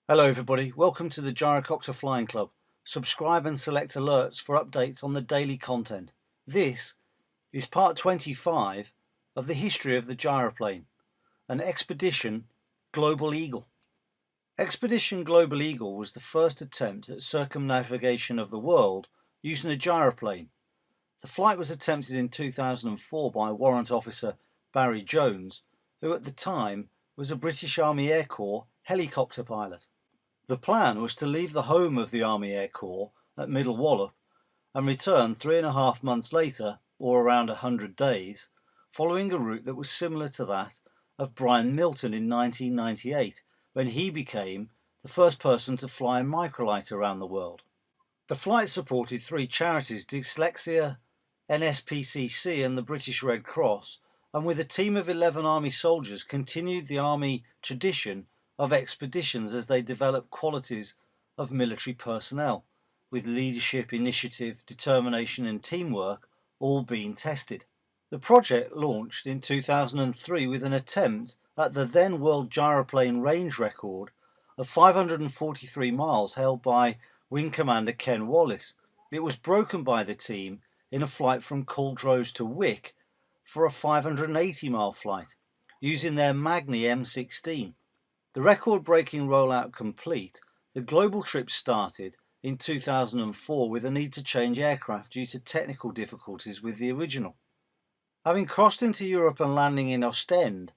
Hello everybody, welcome to the Gyrocopter Flying Club. Subscribe and select alerts for updates on the daily content. This is part 25 of the history of the gyroplane, an Expedition Global Eagle. Expedition Global Eagle was the first attempt at circumnavigation of the world using a gyroplane. The flight was attempted in 2004 by Warrant Officer Barry Jones, who at the time was a British Army Air Corps helicopter pilot. The plan was to leave the home of the Army Air Corps at Middle Wallop and return 3.5 months later, or around 100 days, following a route that was similar to that of Brian Milton in 1998, when he became the first person to fly a microlight around the world. The flight supported 3 charities, Dyslexia, NSPCC and the British Red Cross, and with a team of 11 Army soldiers continued the Army tradition of expeditions as they develop qualities of military personnel, with leadership, initiative, determination and teamwork all being tested. The project launched in 2003 with an attempt at the then world gyroplane range record of 543 miles held by Wing Commander Ken Wallace. It was broken by the team in a flight from Culdrose to Wick for a 580-mile flight, using their Magni M16. The record-breaking rollout complete, the global trip started in 2004 with a need to change aircraft due to technical difficulties with the original. Having crossed into Europe and landing in Ostend,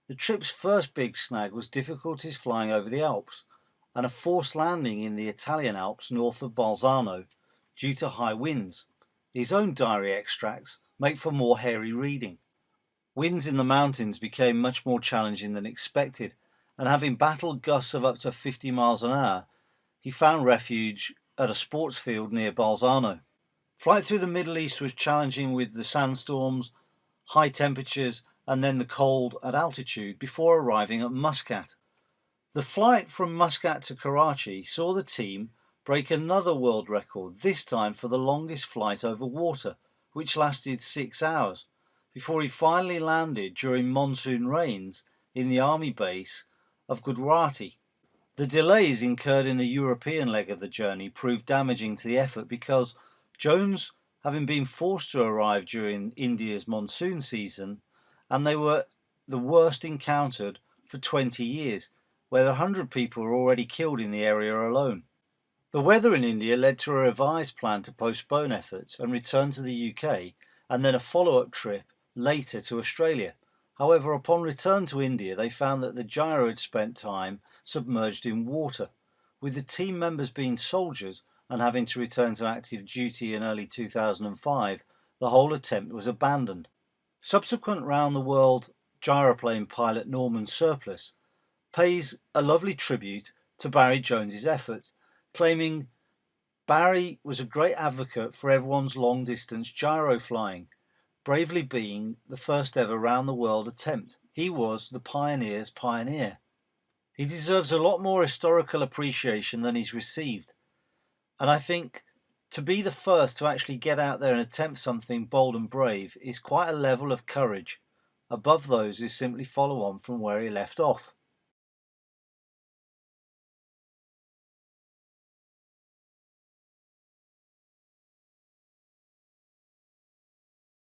the trip's first big snag was difficulties flying over the Alps and a forced landing in the Italian Alps north of Bolzano due to high winds. His own diary extracts make for more hairy reading. Winds in the mountains became much more challenging than expected, and having battled gusts of up to 50 miles an hour, he found refuge at a sports field near Bolzano. Flight through the Middle East was challenging with the sandstorms, high temperatures and then the cold at altitude before arriving at Muscat. The flight from Muscat to Karachi saw the team break another world record, this time for the longest flight over water, which lasted 6 hours, before he finally landed during monsoon rains in the army base of Gujarati. The delays incurred in the European leg of the journey proved damaging to the effort because Jones, having been forced to arrive during India's monsoon season, and they were the worst encountered for 20 years, where 100 people were already killed in the area alone. The weather in India led to a revised plan to postpone efforts and return to the UK, and then a follow-up trip later to Australia. However, upon return to India, they found that the gyro had spent time submerged in water, with the team members being soldiers and having to return to active duty in early 2005. The whole attempt was abandoned. Subsequent round-the-world gyroplane pilot Norman Surplus pays a lovely tribute to Barry Jones's efforts, claiming Barry was a great advocate for everyone's long-distance gyro flying, bravely being the first ever round-the-world attempt. He was the pioneer's pioneer. He deserves a lot more historical appreciation than he's received, and I think to be the first to actually get out there and attempt something bold and brave is quite a level of courage, above those who simply follow on from where he left off.